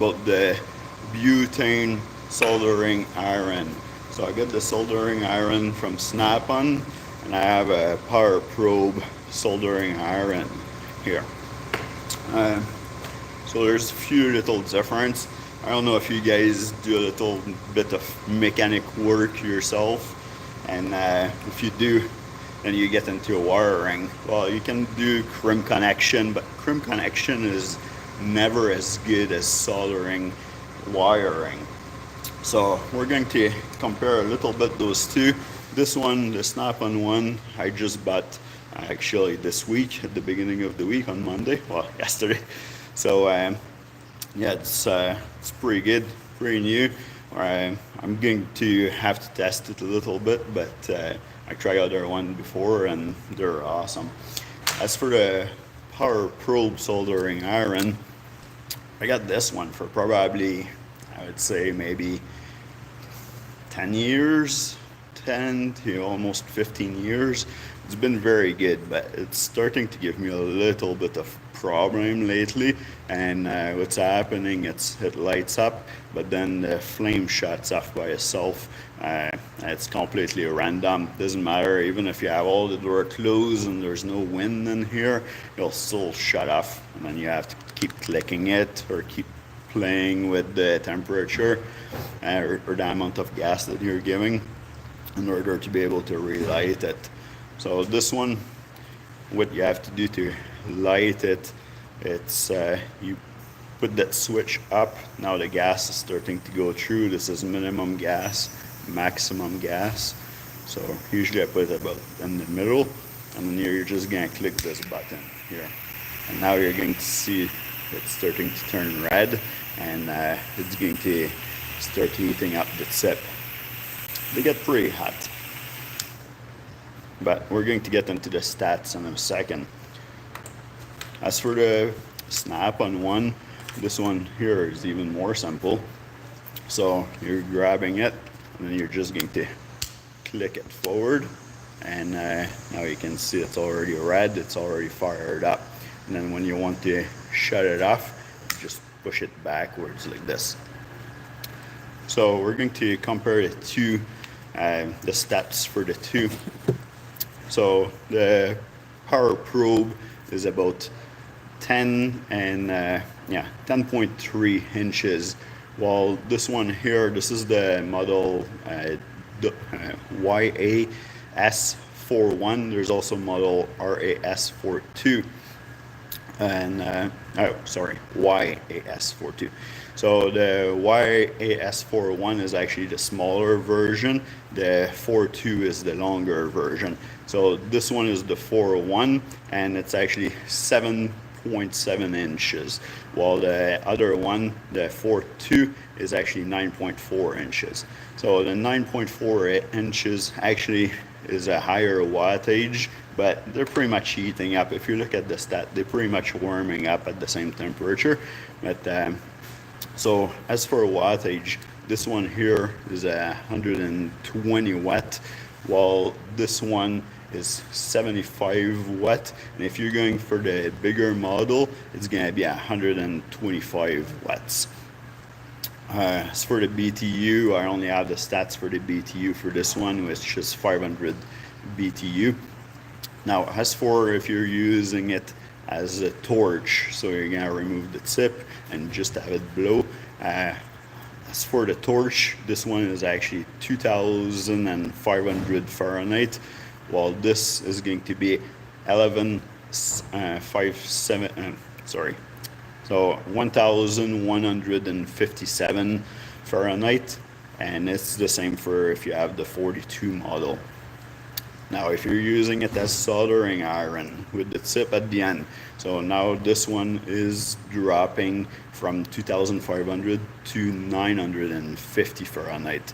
about the butane soldering iron. So I get the soldering iron from Snap-on, and I have a power probe soldering iron here. Uh, so there's a few little difference. I don't know if you guys do a little bit of mechanic work yourself, and if you do, then you get into a wiring. Well, you can do crimp connection, but crimp connection is never as good as soldering wiring. So we're going to compare a little bit those two. This one, the Snap-on one, I just bought actually this week, at the beginning of the week on Monday, well, yesterday. So yeah, it's pretty good, pretty new. I'm going to have to test it a little bit, but I tried other one before and they're awesome. As for the power probe soldering iron, I got this one for probably, I would say maybe 10 years, 10 to almost 15 years. It's been very good, but it's starting to give me a little bit of problem lately. And what's happening, it lights up, but then the flame shuts off by itself. It's completely random. Doesn't matter, even if you have all the door closed and there's no wind in here, it'll still shut off. And then you have to keep clicking it or keep playing with the temperature or the amount of gas that you're giving in order to be able to relight it. So this one, what you have to do to light it, it's you put that switch up. Now the gas is starting to go through. This is minimum gas, maximum gas. So usually I put it about in the middle, and then you're just gonna click this button here, and now you're going to see it's starting to turn red, and it's going to start heating up the tip. They get pretty hot, but we're going to get into the stats in a second. As for the Snap-on one, this one here is even more simple. So you're grabbing it, and then you're just going to click it forward, and now you can see it's already red, it's already fired up. And then when you want to shut it off, just push it backwards like this. So we're going to compare the two, the steps for the two. So the power probe is about 10 and 10.3 inches, while this one here, this is the model YAS41. There's also model RAS42, and YAS42. So the YAS41 is actually the smaller version. The 42 is the longer version. So this one is the 41, and it's actually 7.7 inches, while the other one, the 42, is actually 9.4 inches. So the 9.4 inches actually is a higher wattage, but they're pretty much heating up. If you look at the stat, they're pretty much warming up at the same temperature. But so as for wattage, this one here is 120 watt, while this one is 75 watt. And if you're going for the bigger model, it's gonna be 125 watts. As for the BTU, I only have the stats for the BTU for this one, which is 500 BTU. Now, as for if you're using it as a torch, so you're gonna remove the tip and just have it blow. As for the torch, this one is actually 2,500 Fahrenheit, while this is going to be 1,157 Fahrenheit, and it's the same for if you have the 42 model. Now, if you're using it as soldering iron with the tip at the end, so now this one is dropping from 2,500 to 950 Fahrenheit.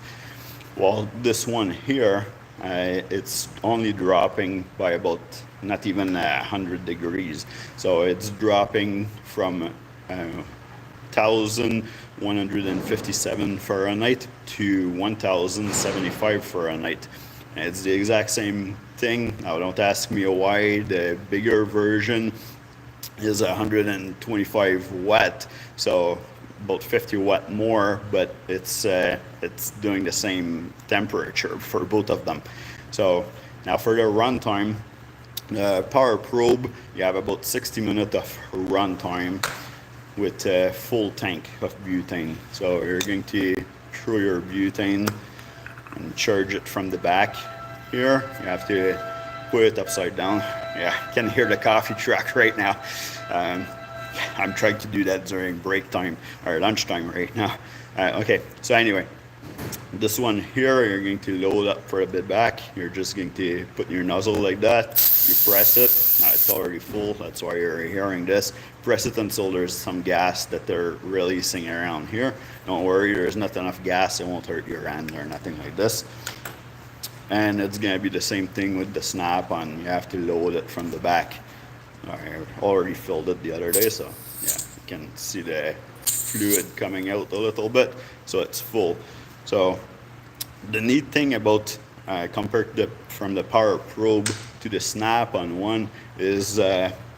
While this one here, it's only dropping by about not even 100 degrees. So it's dropping from 1,157 Fahrenheit to 1,075 Fahrenheit. It's the exact same thing. Now, don't ask me why the bigger version is 125 watt. So about 50 watt more, but it's doing the same temperature for both of them. So now for the runtime, the power probe, you have about 60 minutes of runtime with a full tank of butane. So you're going to throw your butane and charge it from the back here. You have to put it upside down. Yeah, I can hear the coffee truck right now. I'm trying to do that during break time or lunchtime right now. Okay, so anyway, this one here, you're going to load up for a bit back. You're just going to put your nozzle like that. You press it. Now it's already full. That's why you're hearing this. Press it until there's some gas that they're releasing around here. Don't worry, there's not enough gas. It won't hurt your hand or nothing like this. And it's going to be the same thing with the snap-on. You have to load it from the back. I already filled it the other day, so yeah, you can see the fluid coming out a little bit, so it's full. So the neat thing about compared to from the power probe to the snap-on one is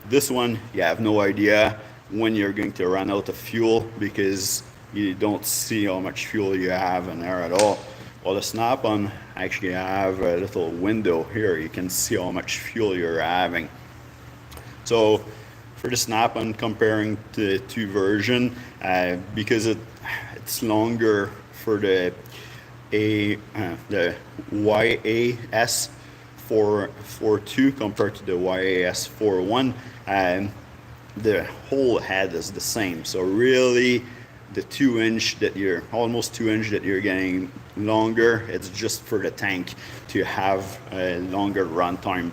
this one, you have no idea when you're going to run out of fuel because you don't see how much fuel you have in there at all. Well, the snap-on actually have a little window here. You can see how much fuel you're having. So for the snap-on, comparing the two version, because it's longer for the YAS 4.2 compared to the YAS 4.1, the whole head is the same. So really, the 2-inch that you're almost 2-inch that you're getting longer, it's just for the tank to have a longer runtime.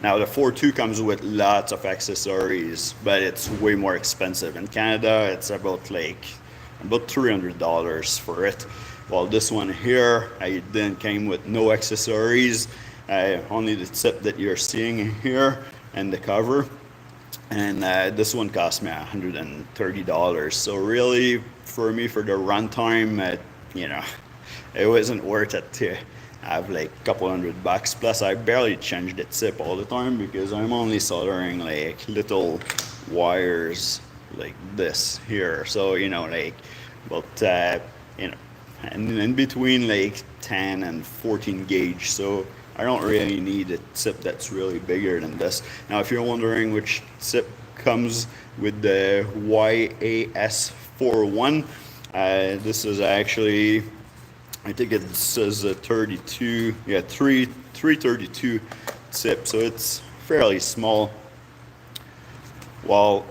Now the 4.2 comes with lots of accessories, but it's way more expensive. In Canada, it's about $300 for it. Well, this one here, I then came with no accessories, only the tip that you're seeing here and the cover. And this one cost me $130. So really, for me, for the runtime, it wasn't worth it to have like a couple $100. Plus, I barely change the tip all the time because I'm only soldering like little wires like this here. So and in between like 10 and 14 gauge. So I don't really need a tip that's really bigger than this. Now, if you're wondering which tip comes with the YAS 4.1, this is actually, I think it says a 32, 332 tip, so it's fairly small. While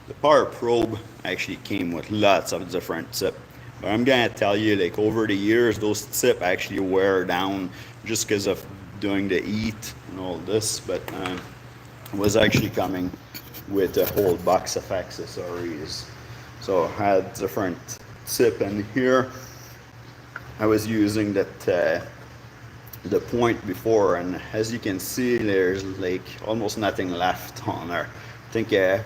the power probe actually came with lots of different tip. But I'm gonna tell you, like over the years, those tip actually wear down just because of doing the heat and all this. But it was actually coming with a whole box of accessories. So I had different tip in here. I was using that the point before, and as you can see, there's like almost nothing left on there. I think a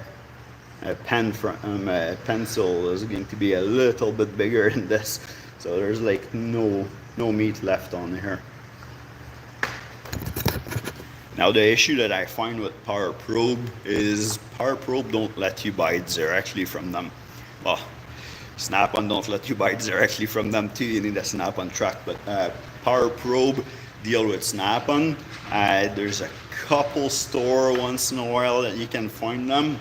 pencil is going to be a little bit bigger than this, so there's like no meat left on here. Now the issue that I find with power probe is power probe don't let you buy it directly from them. Well, Snap-on don't let you buy it directly from them too. You need a Snap-on truck, but power probe deal with Snap-on. There's a couple store once in a while that you can find them,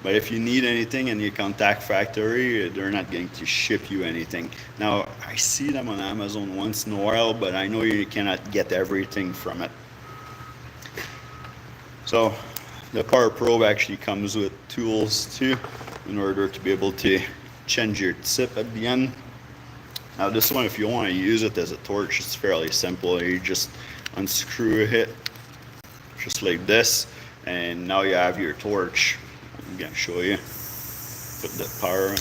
but if you need anything and you contact factory, they're not going to ship you anything. Now I see them on Amazon once in a while, but I know you cannot get everything from it. So the power probe actually comes with tools too in order to be able to change your tip at the end. Now this one, if you want to use it as a torch, it's fairly simple. You just unscrew it just like this, and now you have your torch. I'm gonna show you. Put the power in.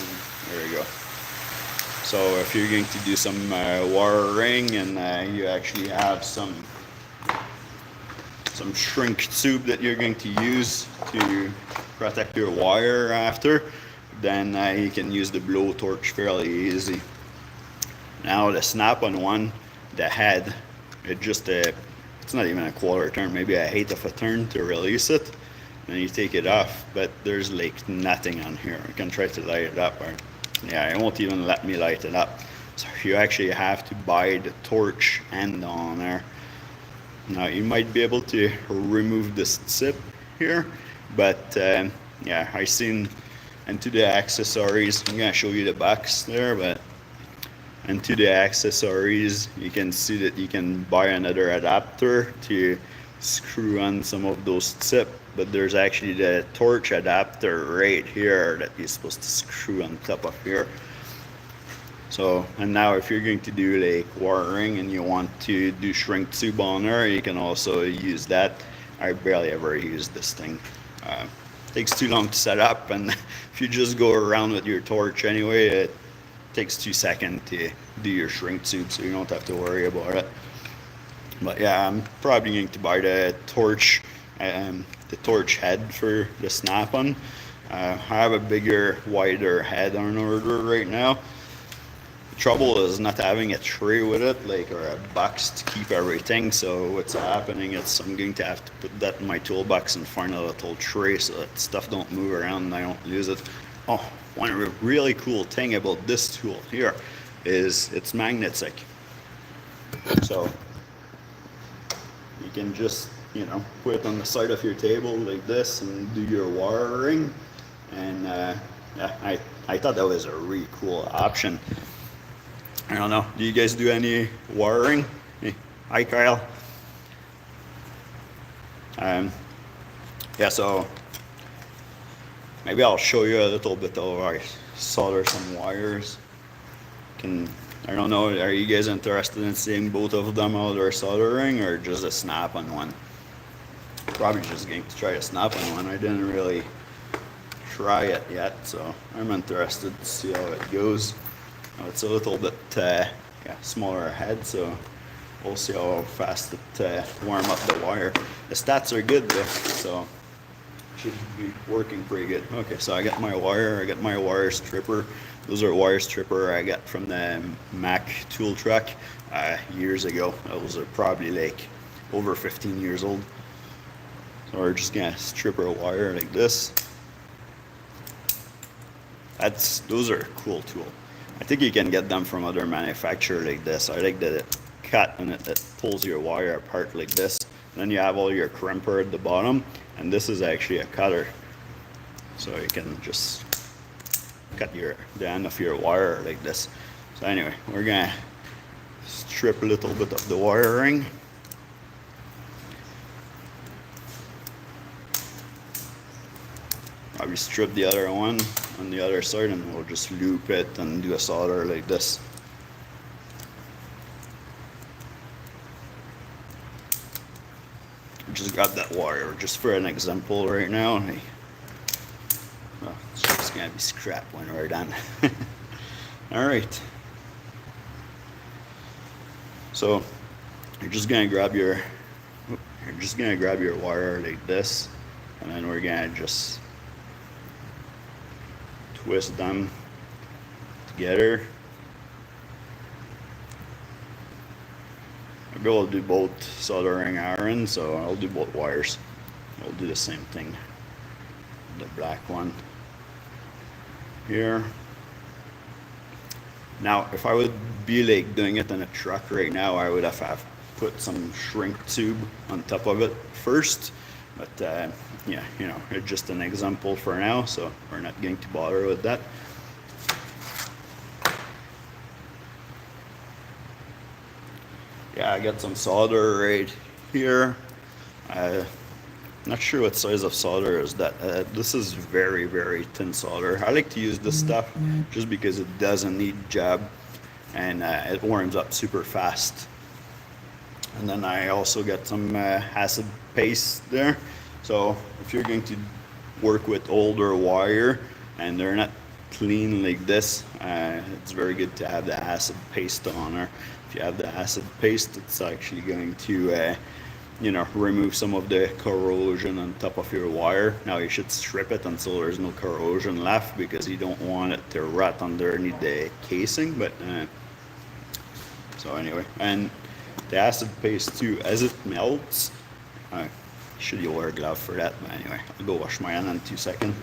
There you go. So if you're going to do some wiring and you actually have some shrink tube that you're going to use to protect your wire after, then you can use the blow torch fairly easy. Now the Snap-on one, the head, it's not even a quarter turn, maybe a eighth of a turn to release it. Then you take it off, but there's like nothing on here. I can try to light it up. Yeah, it won't even let me light it up. So you actually have to buy the torch end on there. Now you might be able to remove this tip here, but yeah, I seen into the accessories. I'm gonna show you the box there, but into the accessories, you can see that you can buy another adapter to screw on some of those tips. But there's actually the torch adapter right here that you're supposed to screw on top of here. So, and now if you're going to do like wiring and you want to do shrink tube on there, you can also use that. I barely ever use this thing. Takes too long to set up, and if you just go around with your torch anyway, it takes 2 seconds to do your shrink tube, so you don't have to worry about it. But yeah, I'm probably going to buy the torch head for the snap-on. I have a bigger, wider head on order right now. Trouble is not having a tray with it, like, or a box to keep everything. So what's happening is I'm going to have to put that in my toolbox and find a little tray so that stuff don't move around and I don't lose it. Oh, one really cool thing about this tool here is it's magnetic. So you can just, you know, put it on the side of your table like this and do your wiring. And yeah, I thought that was a really cool option. I don't know. Do you guys do any wiring? Hey, hi, Kyle. Yeah, so maybe I'll show you a little bit of I solder some wires. I don't know. Are you guys interested in seeing both of them out there soldering, or just a snap-on one? Probably just going to try a snap-on one. I didn't really try it yet, so I'm interested to see how it goes. It's a little bit yeah, smaller head, so we'll see how fast it warm up the wire. The stats are good though, so should be working pretty good. Okay, so I got my wire. I got my wire stripper. Those are wire stripper I got from the Mac tool truck years ago. Those are probably like over 15 years old. So we're just gonna strip our wire like this. Those are a cool tool. I think you can get them from other manufacturers like this. I like that it cut and it pulls your wire apart like this. And then you have all your crimper at the bottom, and this is actually a cutter. So you can just cut the end of your wire like this. So anyway, we're gonna strip a little bit of the wiring. Probably strip the other one on the other side, and we'll just loop it and do a solder like this. Just grab that wire just for an example right now. Well, it's just gonna be scrap when we're done. All right. So you're just gonna grab your wire like this, and then we're gonna just twist them together. Maybe I'll do both soldering iron, so I'll do both wires. I'll do the same thing. The black one here. Now, if I would be like doing it in a truck right now, I would have put some shrink tube on top of it first. But yeah, you know, it's just an example for now, so we're not going to bother with that. Yeah, I got some solder right here. Not sure what size of solder is that. This is very, very thin solder. I like to use this stuff just because it doesn't need job, and it warms up super fast. And then I also got some acid paste there. So if you're going to work with older wire and they're not clean like this, it's very good to have the acid paste on there. If you have the acid paste, it's actually going to you know, remove some of the corrosion on top of your wire. Now you should strip it until there's no corrosion left, because you don't want it to rot underneath the casing. But so anyway, and the acid paste too, as it melts, should you wear a glove for that? But anyway, I'll go wash my hand in 2 seconds.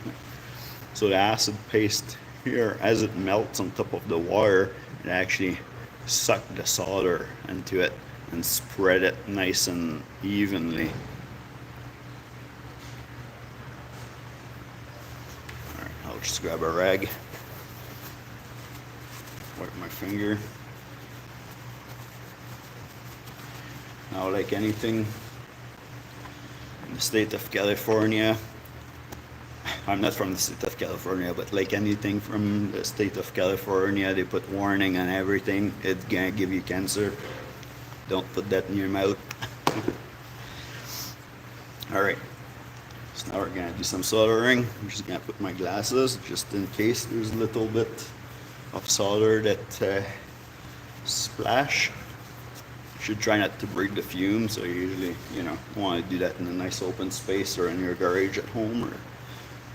So the acid paste here, as it melts on top of the wire, it actually suck the solder into it and spread it nice and evenly. Alright, I'll just grab a rag, wipe my finger. Now, like anything in the state of California, I'm not from the state of California, but like anything from the state of California, they put warning on everything. It's gonna give you cancer. Don't put that in your mouth. Alright, so now we're gonna do some soldering. I'm just gonna put my glasses just in case there's a little bit of solder that splash. You should try not to break the fume, so you usually, want to do that in a nice open space or in your garage at home or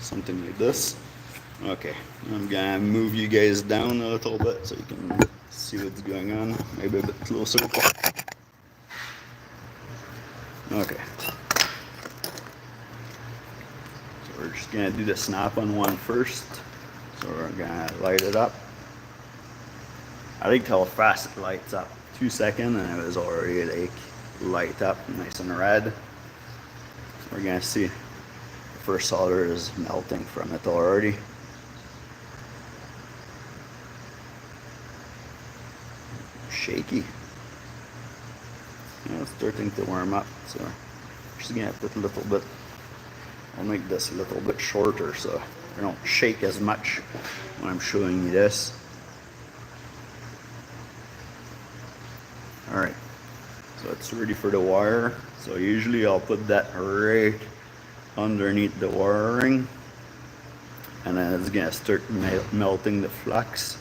something like this. Okay, I'm gonna move you guys down a little bit so you can see what's going on. Maybe a bit closer. Okay. So we're just gonna do the snap-on one first. So we're gonna light it up. I like how fast it lights up. 2 seconds and it was already like light up, nice and red. So we're gonna see the first solder is melting from it already. Shaky. It's starting to warm up, so I'm just gonna put a little bit. I'll make this a little bit shorter so I don't shake as much when I'm showing you this. Alright, so it's ready for the wire. So usually I'll put that right underneath the wiring, and then it's gonna start melting the flux.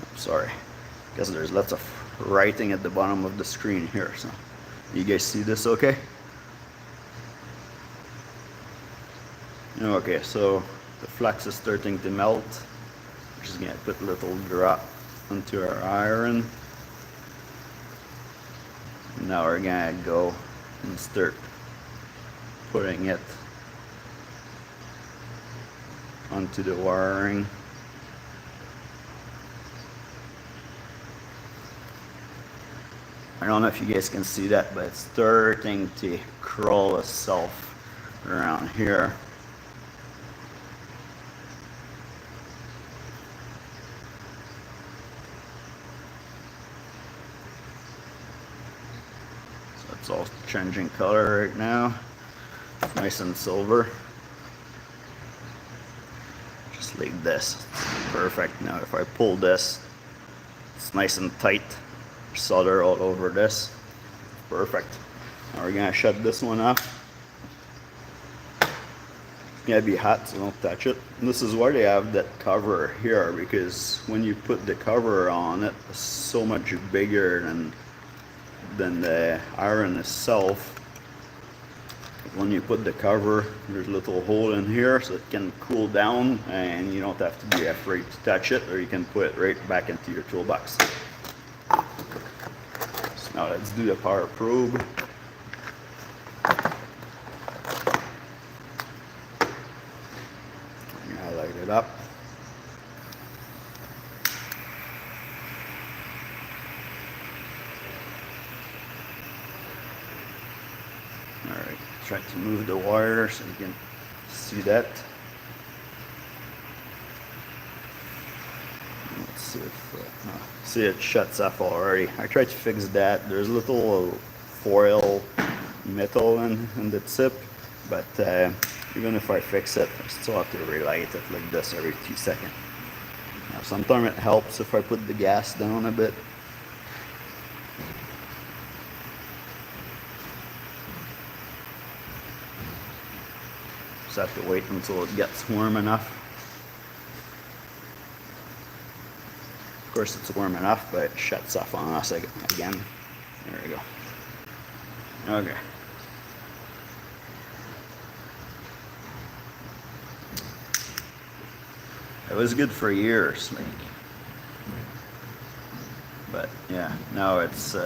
I'm sorry, because there's lots of writing at the bottom of the screen here. So you guys see this okay? Okay, so the flux is starting to melt. We're just gonna put a little drop into our iron. Now we're gonna go and start putting it onto the wiring. I don't know if you guys can see that, but it's starting to crawl itself around here. It's all changing color right now. It's nice and silver. Just like this. Perfect. Now if I pull this, it's nice and tight. Solder all over this. Perfect. Now we're gonna shut this one off. It's gonna be hot, so don't touch it. And this is why they have that cover here, because when you put the cover on it, it's so much bigger than the iron itself. When you put the cover, there's a little hole in here so it can cool down and you don't have to be afraid to touch it, or you can put it right back into your toolbox. So now let's do the power probe. I'm gonna light it up. Alright, try to move the wire so you can see that. Let's see if, see it shuts off already. I tried to fix that. There's a little foil metal in the tip, but even if I fix it, I still have to relight it like this every 2 seconds. Now, sometimes it helps if I put the gas down a bit. Just have to wait until it gets warm enough. Of course it's warm enough, but it shuts off on us again. There we go. Okay. It was good for years, like. But yeah, now it's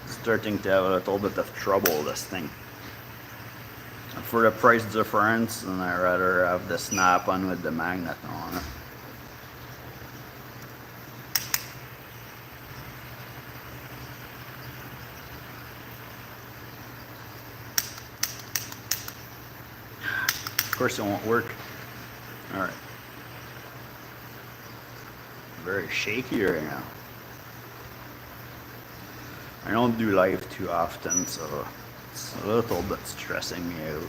starting to have a little bit of trouble, this thing. For the price difference, and I rather have the snap-on with the magnet on it. course it won't work. All right. Very shaky right now. I don't do live too often, so it's a little bit stressing me out.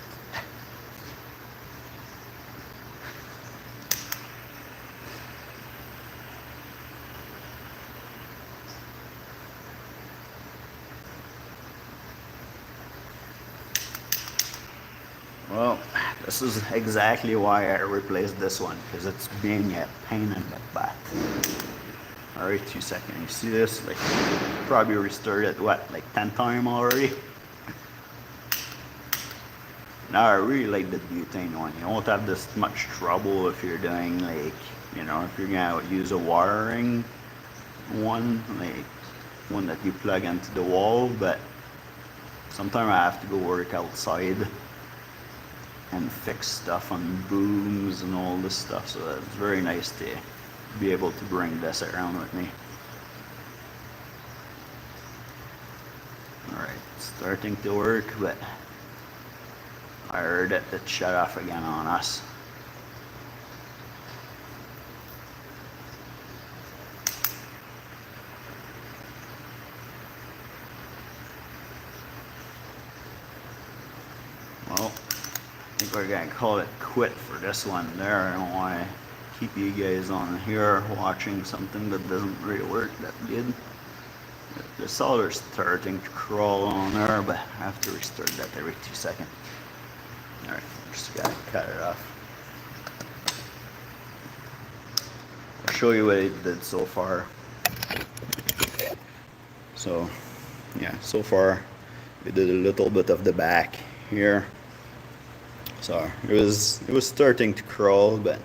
Well, this is exactly why I replaced this one, because it's being a pain in the butt. Alright, 2 seconds. You see this? Like, probably restarted it, what, like 10 times already? Now I really like the butane one. You won't have this much trouble if you're doing like, you know, if you're gonna use a wiring one, like one that you plug into the wall, but sometimes I have to go work outside and fix stuff on booms and all this stuff, so it's very nice to be able to bring this around with me. Alright, starting to work, but I heard it shut off again on us. Well, I think we're gonna call it quit for this one there. I don't want to keep you guys on here watching something that doesn't really work that good. The solder's starting to crawl on there, but I have to restart that every 2 seconds. Alright, just gotta cut it off. I'll show you what it did so far. So, yeah, so far we did a little bit of the back here. So it was starting to crawl, but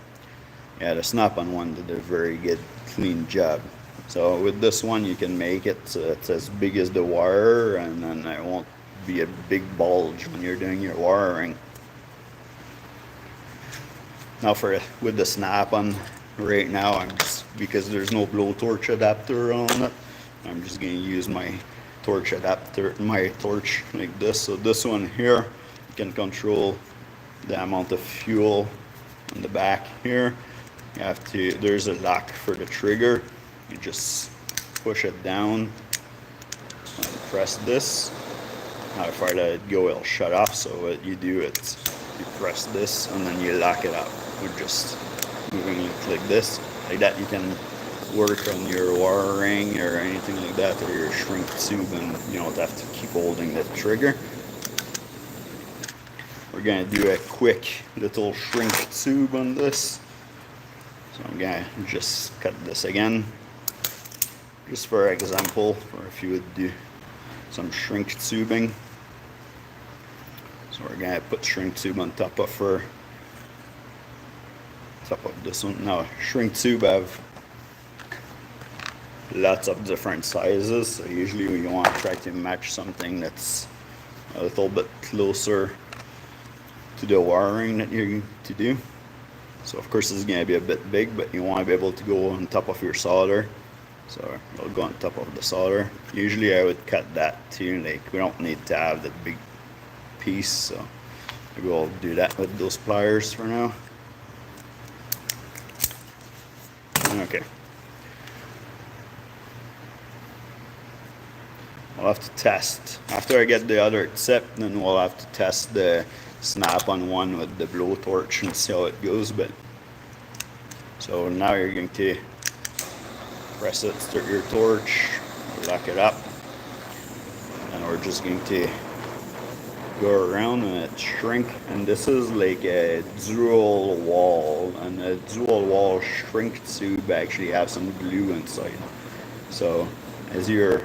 yeah, the snap-on one did a very good, clean job. So with this one, you can make it so it's as big as the wire, and then it won't be a big bulge when you're doing your wiring. Now with the snap-on, right now, I'm just, because there's no blowtorch adapter on it, I'm just going to use my torch adapter, my torch like this. So this one here, you can control the amount of fuel on the back here. You have to, there's a lock for the trigger. You just push it down and press this. Now if I let it go, it'll shut off. So what you do is you press this and then you lock it up. We're just moving it like this. Like that you can work on your wiring or anything like that, or your shrink tube, and you don't have to keep holding the trigger. We're gonna do a quick little shrink tube on this. So I'm gonna just cut this again, just for example, or if you would do some shrink tubing. So we're gonna put shrink tube on top of this one. Now shrink tube have lots of different sizes, so usually you want to try to match something that's a little bit closer to the wiring that you're going to do. So of course this is going to be a bit big, but you want to be able to go on top of your solder. So it'll go on top of the solder. Usually I would cut that too, like we don't need to have that big piece, so maybe we'll do that with those pliers for now. Okay. We'll have to test. After I get the other tip, then we'll have to test the snap-on one with the blowtorch and see how it goes. But so now you're going to press it, start your torch, lock it up, and we're just going to go around and it shrink. And this is like a dual wall, and a dual wall shrink tube actually have some glue inside. So as you're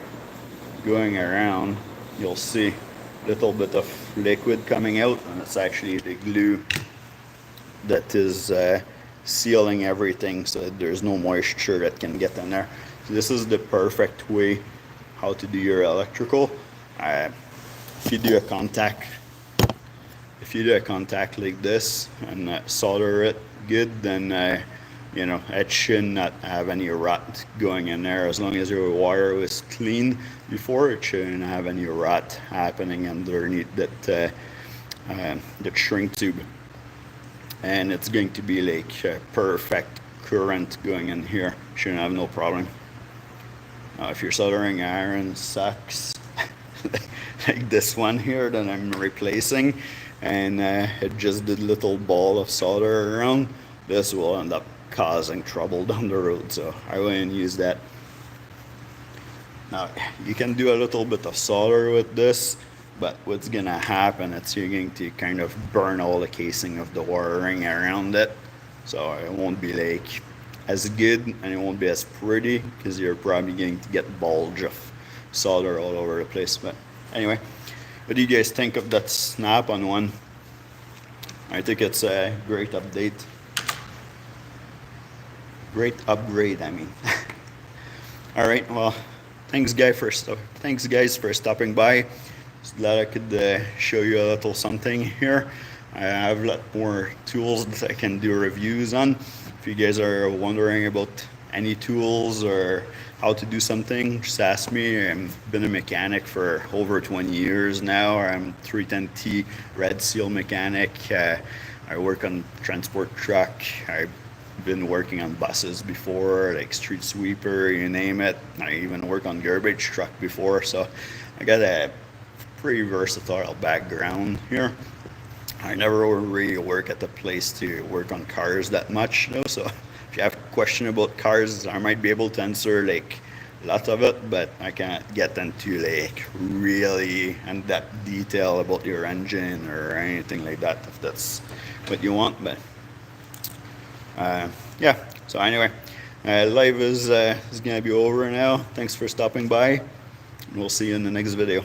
going around, you'll see a little bit of liquid coming out, and it's actually the glue that is sealing everything so that there's no moisture that can get in there. So this is the perfect way how to do your electrical. If you do a contact like this and solder it good, then you know, it should not have any rot going in there. As long as your wire was clean before, it shouldn't have any rot happening underneath that shrink tube. and it's going to be like perfect current going in here. Shouldn't have no problem. Now if your soldering iron sucks like this one here that I'm replacing, and it just did little ball of solder around, this will end up causing trouble down the road, so I wouldn't use that. Now you can do a little bit of solder with this, but what's gonna happen is you're going to kind of burn all the casing of the wiring around it, so it won't be like as good and it won't be as pretty because you're probably going to get bulge of solder all over the place. But anyway, what do you guys think of that Snap-on one? I think it's a great update. Great upgrade, I mean. All right, well, thanks guys for stopping by. Just glad I could show you a little something here. I have a lot more tools that I can do reviews on. If you guys are wondering about any tools or how to do something, just ask me. I've been a mechanic for over 20 years now. I'm 310T Red Seal mechanic. I work on transport truck. I've been working on buses before, like street sweeper, you name it. I even work on garbage truck before, so I got a pretty versatile background here. I never really work at the place to work on cars that much, though. So if you have a question about cars, I might be able to answer like a lot of it, but I can't get into like really in-depth detail about your engine or anything like that, if that's what you want. But yeah. So anyway, live is gonna be over now. Thanks for stopping by, and we'll see you in the next video.